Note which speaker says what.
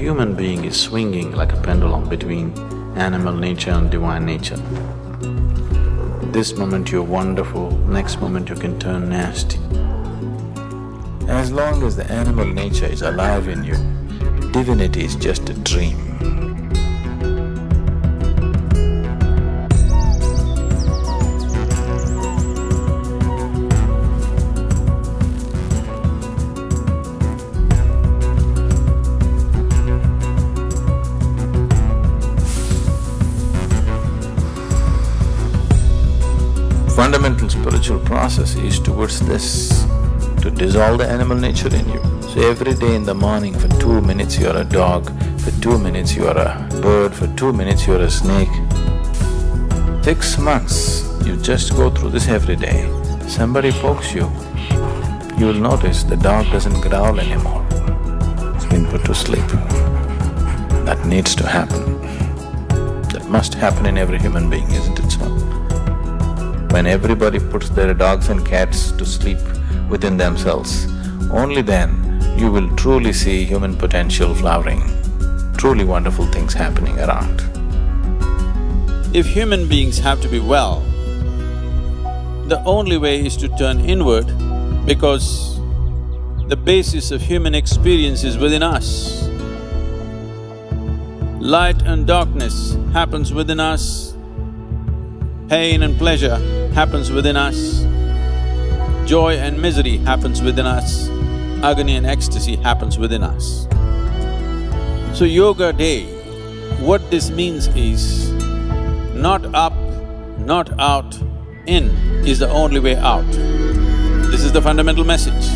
Speaker 1: human being is swinging like a pendulum between animal nature and divine nature. This moment you're wonderful, next moment you can turn nasty. As long as the animal nature is alive in you, divinity is just a dream. Fundamental spiritual process is towards this, to dissolve the animal nature in you. So every day in the morning, for 2 minutes you're a dog, for 2 minutes you're a bird, for 2 minutes you're a snake. 6 months, you just go through this every day. Somebody pokes you, you will notice the dog doesn't growl anymore. It's been put to sleep. That needs to happen. That must happen in every human being, isn't it so? When everybody puts their dogs and cats to sleep within themselves, only then you will truly see human potential flowering, truly wonderful things happening around.
Speaker 2: If human beings have to be well, the only way is to turn inward, because the basis of human experience is within us. Light and darkness happens within us, pain and pleasure happens within us, joy and misery happens within us, agony and ecstasy happens within us. So yoga day, what this means is, not up, not out, in is the only way out. This is the fundamental message.